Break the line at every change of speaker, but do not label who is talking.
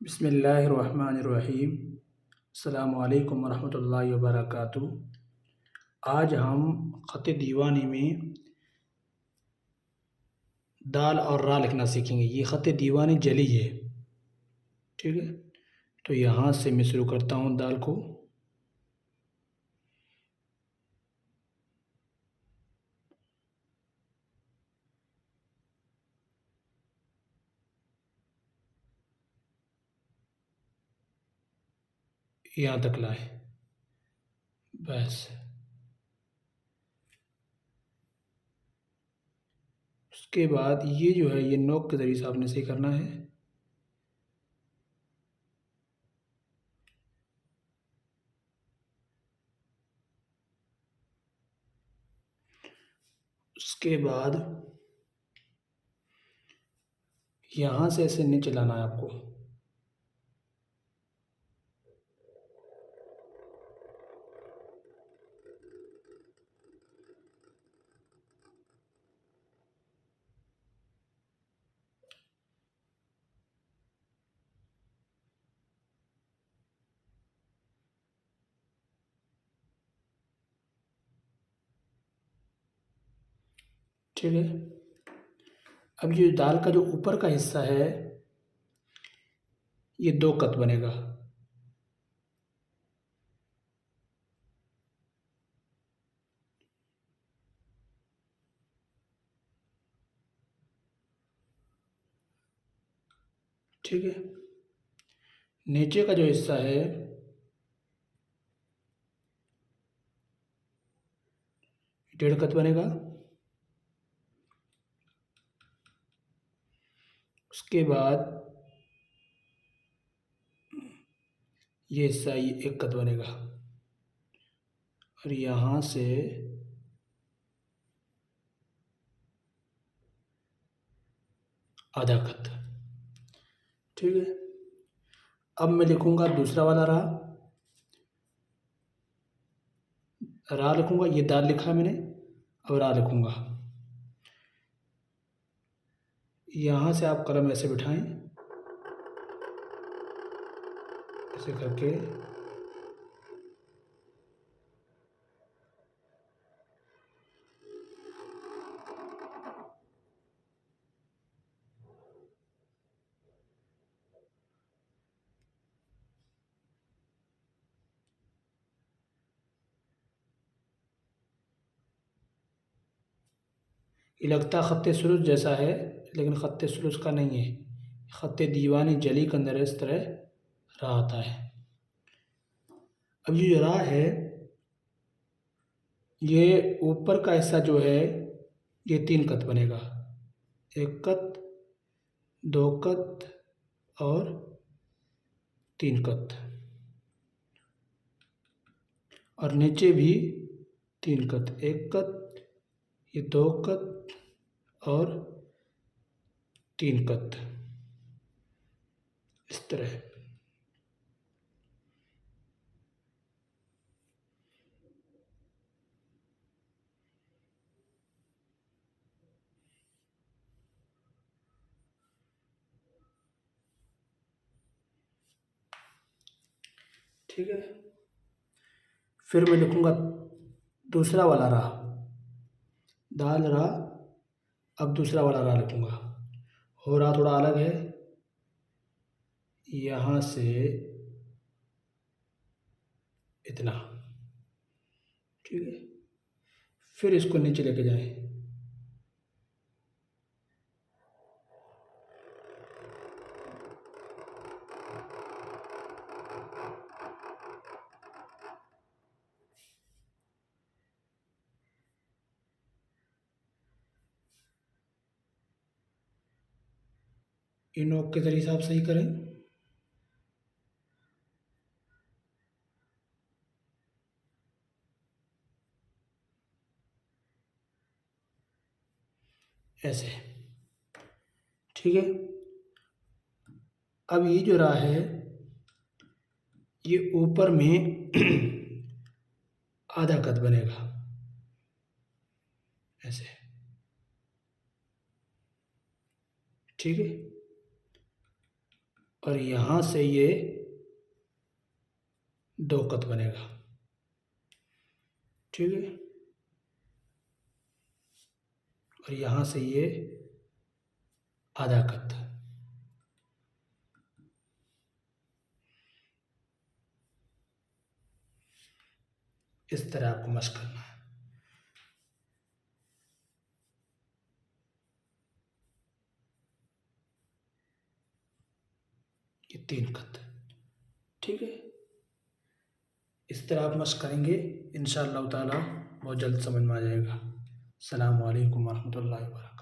बिस्मिल्लाहिर्रहमानिर्रहीम। अस्सलामु अलैकुम वरहमतुल्लाहि वबरकातुहू। आज हम ख़त दीवानी में दाल और रा लिखना सीखेंगे। ये ख़त दीवानी जली है, ठीक है। तो यहाँ से मैं शुरू करता हूँ दाल को। यहाँ तक लाए, बस। उसके बाद ये जो है, ये नोक के ज़रिए से आपने सही करना है। उसके बाद यहाँ से ऐसे नीचे लाना है आपको। ठीक है। अब ये दाल का जो ऊपर का हिस्सा है, ये 2 कत बनेगा। ठीक है। नीचे का जो हिस्सा है, डेढ़ कत बनेगा। उसके बाद ये हिस्सा, ये 1 कत बनेगा। और यहाँ से आधा कत। ठीक है। अब मैं लिखूँगा दूसरा वाला रा। रा लिखूँगा, ये दाल लिखा है मैंने, अब रा लिखूँगा। यहाँ से आप कलम ऐसे बिठाएं, ऐसे करके। ये लगता ख़त्ते सुरुज जैसा है, लेकिन ख़त्ते सुरुज का नहीं है। ख़त्ते दीवानी जली के अंदर इस तरह रा आता है। अब ये जो रा है, ये ऊपर का हिस्सा जो है, ये 3 कत बनेगा। 1 कत, 2 कत और 3 कत। और नीचे भी 3 कत, 1 कत, ये 2 कत और 3 कत, इस तरह। ठीक है। फिर मैं लिखूँगा दूसरा वाला रा, दाल रा। अब दूसरा वाला रा लिखूँगा। हो रा थोड़ा अलग है, यहाँ से इतना। ठीक है। फिर इसको नीचे लेके जाएं। इन नोक के ज़रिए से आप सही करें। ऐसे। ठीक है। अब ये जो रा है, ये ऊपर में आधा कत बनेगा, ऐसे। ठीक है। और यहाँ से ये 2 कत बनेगा। ठीक है, और यहाँ से ये आधा कत। इस तरह आपको मशक करना है। ये 3 कत। ठीक है, इस तरह आप मशक करेंगे, इंशाअल्लाह ताला बहुत जल्द समझ में आ जाएगा। अस्सलामु अलैकुम वरहमतुल्लाहि वबरकातुहू।